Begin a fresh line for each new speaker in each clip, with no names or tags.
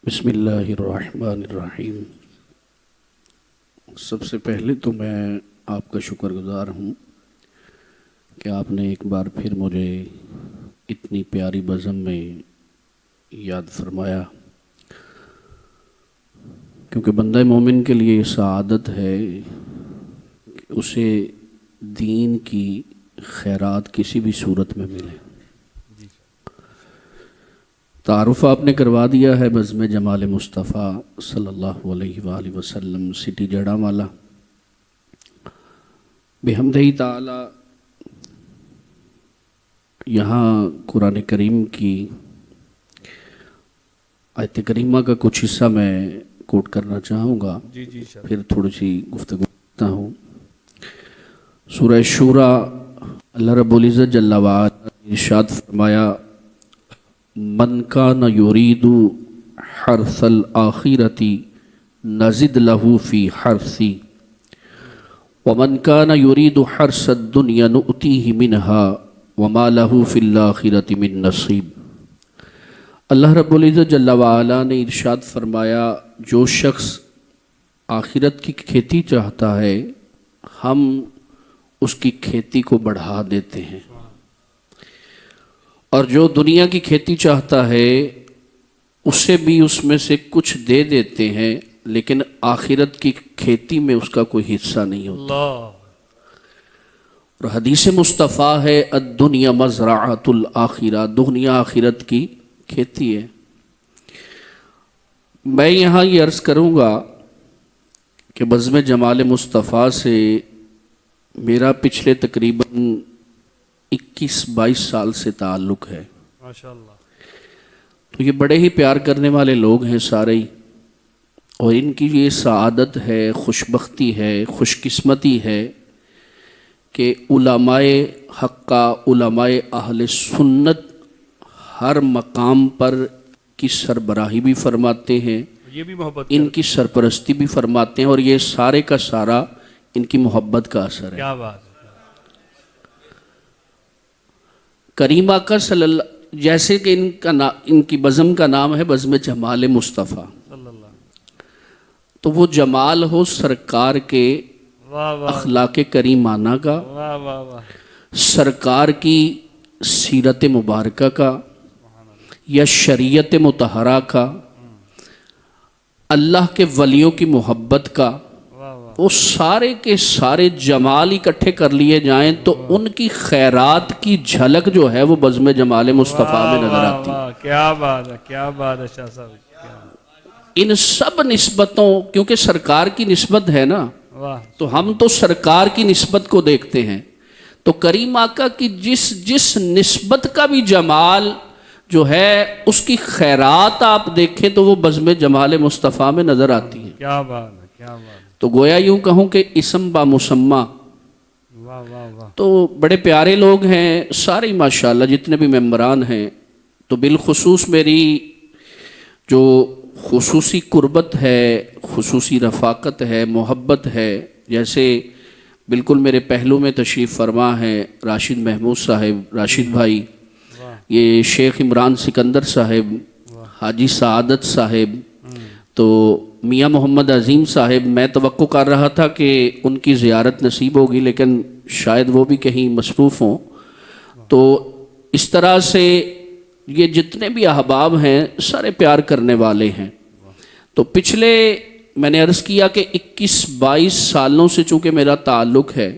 بسم اللہ الرحمن الرحیم۔ سب سے پہلے تو میں آپ کا شکر گزار ہوں کہ آپ نے ایک بار پھر مجھے اتنی پیاری بزم میں یاد فرمایا، کیونکہ بندہ مومن کے لیے یہ سعادت ہے کہ اسے دین کی خیرات کسی بھی صورت میں ملے۔ تعارف آپ نے کروا دیا ہے بزم جمال مصطفیٰ صلی اللہ علیہ وسلم، سٹی جڑا والا۔ بحمدہ تعالی یہاں قرآن کریم کی آیت کریمہ کا کچھ حصہ میں کوٹ کرنا چاہوں گا، پھر تھوڑی سی گفتگو کرتا ہوں۔ سورہ شورى، اللہ رب العزت جل وعلا ارشاد فرمایا، من کان یرید حرث الآخرۃ نزد لہ فی حرثہ ومن کان یرید حرث الدنیا نؤتیہ منہا وما لہ فی الآخرۃ من نصیب۔ اللہ رب العزت جل وعلا نے ارشاد فرمایا، جو شخص آخرت کی کھیتی چاہتا ہے ہم اس کی کھیتی کو بڑھا دیتے ہیں، اور جو دنیا کی کھیتی چاہتا ہے اسے بھی اس میں سے کچھ دے دیتے ہیں، لیکن آخرت کی کھیتی میں اس کا کوئی حصہ نہیں ہوتا۔ اور حدیث مصطفیٰ ہے، الدنیا مزرعۃ الآخرہ، دنیا آخرت کی کھیتی ہے۔ میں یہاں یہ عرض کروں گا کہ بزم جمال مصطفیٰ سے میرا پچھلے تقریباً 21-22 سال سے تعلق ہے۔ ماشاءاللہ۔ تو یہ بڑے ہی پیار کرنے والے لوگ ہیں سارے ہی، اور ان کی یہ سعادت ہے، خوشبختی ہے، خوش قسمتی ہے کہ علماء حقہ، علماء اہل سنت ہر مقام پر کی سربراہی بھی فرماتے ہیں، یہ بھی محبت ان کی سرپرستی بھی فرماتے ہیں، اور یہ سارے کا سارا ان کی محبت کا اثر ہے۔ کیا بات ہے۔ کریم آقا صلی اللہ، جیسے کہ ان کی بزم کا نام ہے بزم جمال مصطفیٰ، تو وہ جمال ہو سرکار کے اخلاق کریمانہ کا، سرکار کی سیرت مبارکہ کا، یا شریعت مطہرہ کا، اللہ کے ولیوں کی محبت کا، وہ سارے کے سارے جمال اکٹھے کر لیے جائیں تو ان کی خیرات کی جھلک جو ہے وہ بزم جمال مصطفیٰ میں نظر آتی ہے۔
کیا بات ہے، کیا بات ہے شاہ صاحب۔
ان سب نسبتوں، کیونکہ سرکار کی نسبت ہے نا، تو ہم تو سرکار کی نسبت کو دیکھتے ہیں، تو کریم آقا کی جس نسبت کا بھی جمال جو ہے اس کی خیرات آپ دیکھیں تو وہ بزم جمال مصطفیٰ میں نظر آتی ہے۔
کیا بات ہے، کیا بات ہے۔
تو گویا یوں کہوں کہ اسم با مسمہ، تو بڑے پیارے لوگ ہیں سارے ماشاءاللہ، جتنے بھی ممبران ہیں۔ تو بالخصوص میری جو خصوصی قربت ہے، خصوصی رفاقت ہے، محبت ہے، جیسے بالکل میرے پہلو میں تشریف فرما ہے راشد محمود صاحب، راشد بھائی، یہ شیخ عمران سکندر صاحب، حاجی سعادت صاحب، تو میاں محمد عظیم صاحب۔ میں توقع کر رہا تھا کہ ان کی زیارت نصیب ہوگی، لیکن شاید وہ بھی کہیں مصروف ہوں۔ تو اس طرح سے یہ جتنے بھی احباب ہیں سارے پیار کرنے والے ہیں۔ تو پچھلے میں نے عرض کیا کہ 21-22 سالوں سے چونکہ میرا تعلق ہے،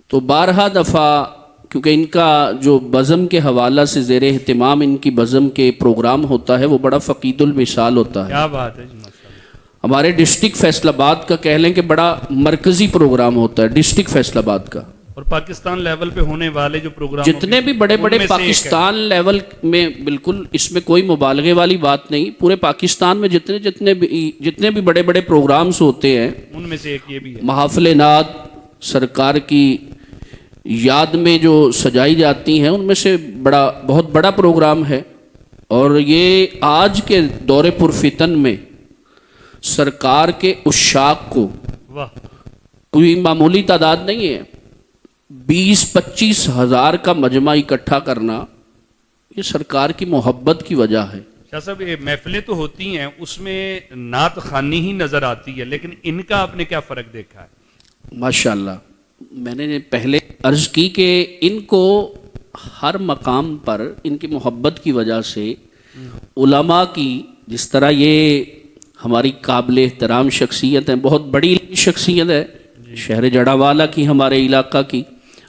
تو بارہا دفعہ، کیونکہ ان کا جو بزم کے حوالہ سے زیر اہتمام ان کی بزم کے پروگرام ہوتا ہے وہ بڑا فقید المثال ہوتا ہے۔
کیا بات ہے۔
ہمارے ڈسٹرکٹ فیصل آباد کا کہہ لیں کہ بڑا مرکزی پروگرام ہوتا ہے ڈسٹرکٹ فیصل آباد کا،
اور پاکستان لیول پہ ہونے والے جو پروگرام
جتنے بھی بڑے بڑے پاکستان لیول میں، بالکل اس میں کوئی مبالغے والی بات نہیں، پورے پاکستان میں جتنے بھی بڑے بڑے پروگرامز ہوتے ہیں
ان میں سے ایک یہ بھی ہے۔
محافل نعت سرکار کی یاد میں جو سجائی جاتی ہیں ان میں سے بہت بڑا پروگرام ہے، اور یہ آج کے دور پرفتن میں سرکار کے عشاق کو کوئی معمولی تعداد نہیں ہے، 20-25 ہزار کا مجمع اکٹھا کرنا، یہ سرکار کی محبت کی وجہ ہے۔
شاہ صاحب یہ محفلیں تو ہوتی ہیں اس میں نعت خوانی ہی نظر آتی ہے، لیکن ان کا آپ نے کیا فرق دیکھا ہے؟
ماشاءاللہ، میں نے پہلے عرض کی کہ ان کو ہر مقام پر ان کی محبت کی وجہ سے علماء کی، جس طرح یہ ہماری قابل احترام شخصیت ہیں، بہت بڑی شخصیت ہے شہر جڑاوالا کی، ہمارے علاقہ کی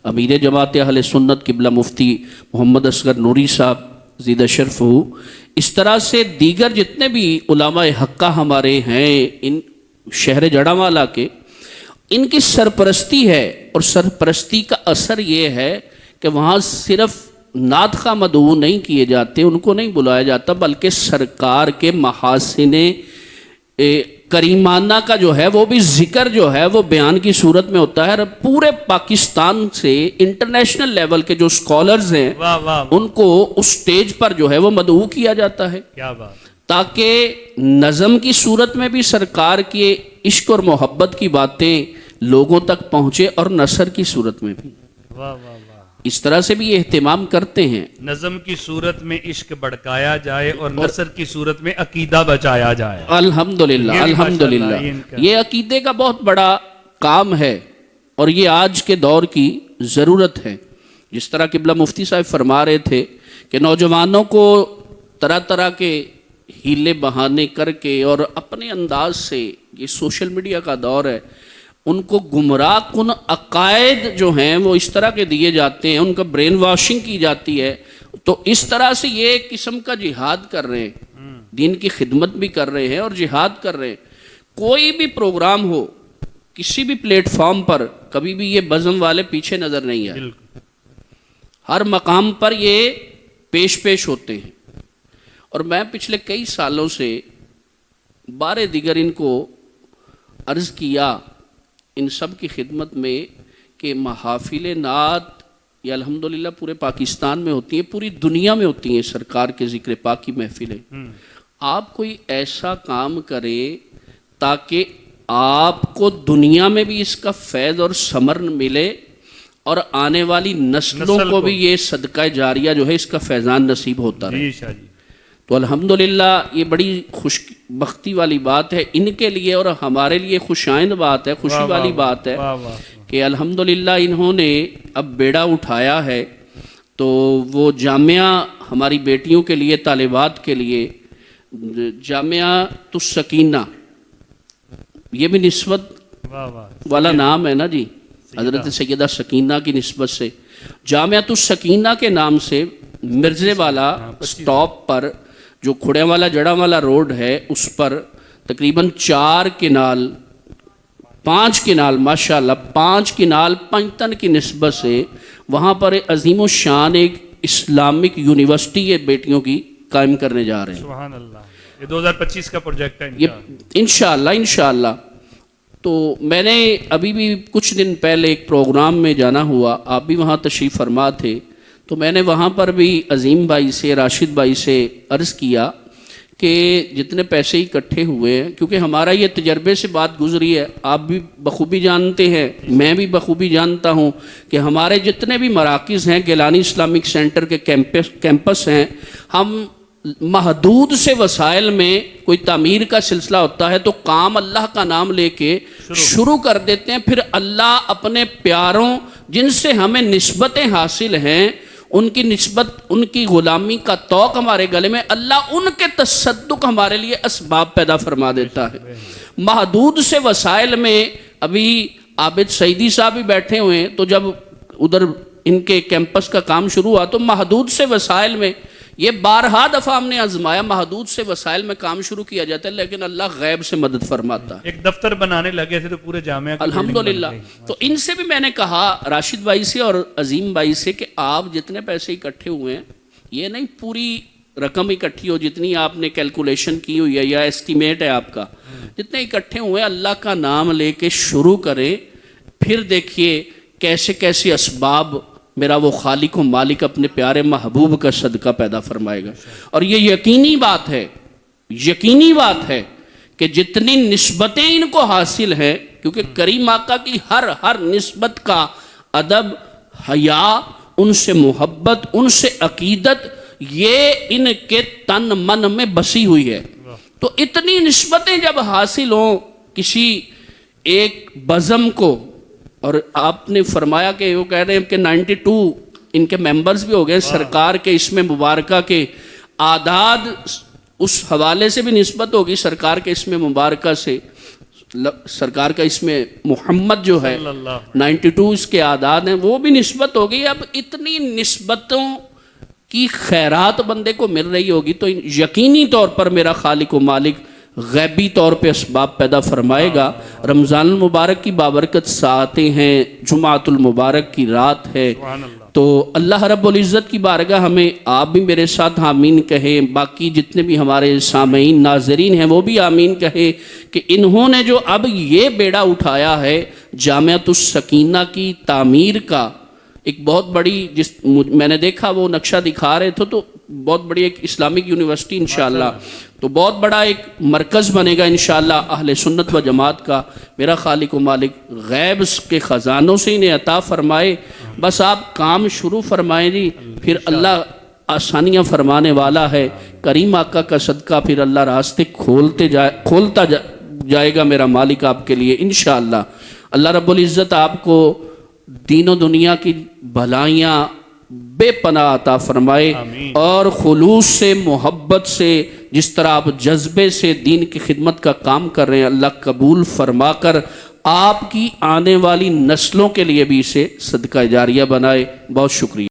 امیر جماعت اہل سنت قبلہ مفتی محمد اصغر نوری صاحب زیدہ شرف ہو، اس طرح سے دیگر جتنے بھی علماء حقہ ہمارے ہیں ان شہر جڑاوالا کے، ان کی سرپرستی ہے، اور سرپرستی کا اثر یہ ہے کہ وہاں صرف نعت خواہ مدعو نہیں کیے جاتے، ان کو نہیں بلایا جاتا، بلکہ سرکار کے محاسن کریمانہ کا جو ہے وہ بھی ذکر جو ہے وہ بیان کی صورت میں ہوتا ہے، اور پورے پاکستان سے انٹرنیشنل لیول کے جو اسکالرز ہیں
واہ واہ،
ان کو اس سٹیج پر جو ہے وہ مدعو کیا جاتا ہے،
کیا بات،
تاکہ نظم کی صورت میں بھی سرکار کے عشق اور محبت کی باتیں لوگوں تک پہنچے، اور نثر کی صورت میں بھی
واہ واہ واہ،
اس طرح سے بھی یہ اہتمام کرتے ہیں۔
نظم کی صورت میں عشق بڑکایا جائے اور نثر کی صورت میں عقیدہ بچایا جائے۔
الحمدللہ
یہ بھی
الحمدللہ،
ماشاءاللہ ان کا۔
یہ عقیدے کا بہت بڑا کام ہے، اور یہ آج کے دور کی ضرورت ہے۔ جس طرح قبلہ مفتی صاحب فرما رہے تھے کہ نوجوانوں کو طرح طرح کے ہیلے بہانے کر کے اور اپنے انداز سے، یہ سوشل میڈیا کا دور ہے، ان کو گمراہ کن عقائد جو ہیں وہ اس طرح کے دیے جاتے ہیں، ان کا برین واشنگ کی جاتی ہے، تو اس طرح سے یہ ایک قسم کا جہاد کر رہے ہیں، دین کی خدمت بھی کر رہے ہیں اور جہاد کر رہے ہیں۔ کوئی بھی پروگرام ہو کسی بھی پلیٹ فارم پر، کبھی بھی یہ بزم والے پیچھے نظر نہیں آئے، ہر مقام پر یہ پیش ہوتے ہیں۔ اور میں پچھلے کئی سالوں سے بارے دیگر ان کو عرض کیا ان سب کی خدمت میں کہ محافل نعت یہ الحمدللہ پورے پاکستان میں ہوتی ہیں، پوری دنیا میں ہوتی ہیں، سرکار کے ذکر پاک کی محفلیں۔ آپ کوئی ایسا کام کرے تاکہ آپ کو دنیا میں بھی اس کا فیض اور ثمر ملے، اور آنے والی نسلوں کو بھی یہ صدقہ جاریہ جو ہے اس کا فیضان نصیب ہوتا رہے۔ تو الحمدللہ یہ بڑی خوش بختی والی بات ہے ان کے لیے، اور ہمارے لیے خوشائند بات ہے، خوشی والی بات ہے کہ الحمدللہ انہوں نے اب بیڑا اٹھایا ہے۔ تو وہ جامعہ ہماری بیٹیوں کے لیے، طالبات کے لیے جامعہ السکینہ، یہ بھی نسبت والا نام ہے نا جی، حضرت سیدہ سکینہ کی نسبت سے جامعہ السکینہ کے نام سے مرزے والا سٹاپ پر، جو کھڑے والا جڑا والا روڈ ہے، اس پر تقریباً 4 کنال 5 کنال ماشاءاللہ 5 کنال پنجتن کی نسبت سے وہاں پر عظیم الشان ایک اسلامک یونیورسٹی یہ بیٹیوں کی قائم کرنے جا رہے ہیں۔
سبحان اللہ، یہ 2025 کا پروجیکٹ ہے
انشاءاللہ۔ تو میں نے ابھی بھی کچھ دن پہلے ایک پروگرام میں جانا ہوا، آپ بھی وہاں تشریف فرما تھے، تو میں نے وہاں پر بھی عظیم بھائی سے، راشد بھائی سے عرض کیا کہ جتنے پیسے اکٹھے ہوئے ہیں، کیونکہ ہمارا یہ تجربے سے بات گزری ہے، آپ بھی بخوبی جانتے ہیں، میں بھی بخوبی جانتا ہوں کہ ہمارے جتنے بھی مراکز ہیں، گیلانی اسلامک سینٹر کے کیمپس ہیں، ہم محدود سے وسائل میں کوئی تعمیر کا سلسلہ ہوتا ہے تو کام اللہ کا نام لے کے شروع کر دیتے ہیں، پھر اللہ اپنے پیاروں جن سے ہمیں نسبتیں حاصل ہیں، ان کی نسبت، ان کی غلامی کا توق ہمارے گلے میں، اللہ ان کے تصدق ہمارے لیے اسباب پیدا فرما دیتا ہے۔ محدود سے وسائل میں ابھی عابد سعیدی صاحب بھی بیٹھے ہوئے ہیں، تو جب ادھر ان کے کیمپس کا کام شروع ہوا تو محدود سے وسائل میں، یہ بارہا دفعہ ہم نے آزمایا، محدود سے وسائل میں کام شروع کیا جاتا ہے، لیکن اللہ غیب سے مدد فرماتا ہے۔
ایک دفتر بنانے لگے تھے تو پورے جامعہ کی
الحمدللہ۔ تو ان سے بھی میں نے کہا، راشد بھائی سے اور عظیم بھائی سے، کہ آپ جتنے پیسے اکٹھے ہوئے ہیں، یہ نہیں پوری رقم اکٹھی ہو جتنی آپ نے کیلکولیشن کی ہوئی ہے یا ایسٹیمیٹ ہے آپ کا، جتنے اکٹھے ہوئے اللہ کا نام لے کے شروع کریں، پھر دیکھیے کیسے کیسے اسباب میرا وہ خالق و مالک اپنے پیارے محبوب کا صدقہ پیدا فرمائے گا۔ اور یہ یقینی بات ہے کہ جتنی نسبتیں ان کو حاصل ہیں، کیونکہ کریم آقا کی ہر نسبت کا ادب، حیا، ان سے محبت، ان سے عقیدت، یہ ان کے تن من میں بسی ہوئی ہے. تو اتنی نسبتیں جب حاصل ہوں کسی ایک بزم کو، اور آپ نے فرمایا کہ وہ کہہ رہے ہیں کہ 92 ان کے ممبرز بھی ہو گئے، سرکار کے اس میں مبارکہ کے اعداد اس حوالے سے بھی نسبت ہوگی سرکار کے اس میں مبارکہ سے. سرکار کا اس میں محمد جو ہے 92 اس کے اعداد ہیں، وہ بھی نسبت ہوگی. اب اتنی نسبتوں کی خیرات بندے کو مل رہی ہوگی تو یقینی طور پر میرا خالق و مالک غیبی طور پہ اسباب پیدا فرمائے گا. رمضان المبارک کی بابرکت ساعتیں ہیں، جمعۃ المبارک کی رات ہے، تو اللہ رب العزت کی بارگاہ ہمیں، آپ بھی میرے ساتھ آمین کہیں، باقی جتنے بھی ہمارے سامعین ناظرین ہیں وہ بھی آمین کہیں کہ انہوں نے جو اب یہ بیڑا اٹھایا ہے جامعۃ السکینہ کی تعمیر کا، ایک بہت بڑی، میں نے دیکھا وہ نقشہ دکھا رہے تھے، تو بہت بڑی ایک اسلامک یونیورسٹی انشاءاللہ، تو بہت بڑا ایک مرکز بنے گا انشاءاللہ اہل سنت و جماعت کا. میرا خالق و مالک غیب کے خزانوں سے انہیں عطا فرمائے. بس آپ کام شروع فرمائیں جی، پھر اللہ آسانیاں فرمانے والا ہے. کریم آقا کا صدقہ پھر اللہ راستے کھولتا جائے گا میرا مالک آپ کے لیے انشاءاللہ. اللہ رب العزت آپ کو دین و دنیا کی بھلائیاں بے پناہ عطا فرمائے، اور خلوص سے، محبت سے، جس طرح آپ جذبے سے دین کی خدمت کا کام کر رہے ہیں، اللہ قبول فرما کر آپ کی آنے والی نسلوں کے لیے بھی اسے صدقہ جاریہ بنائے. بہت شکریہ.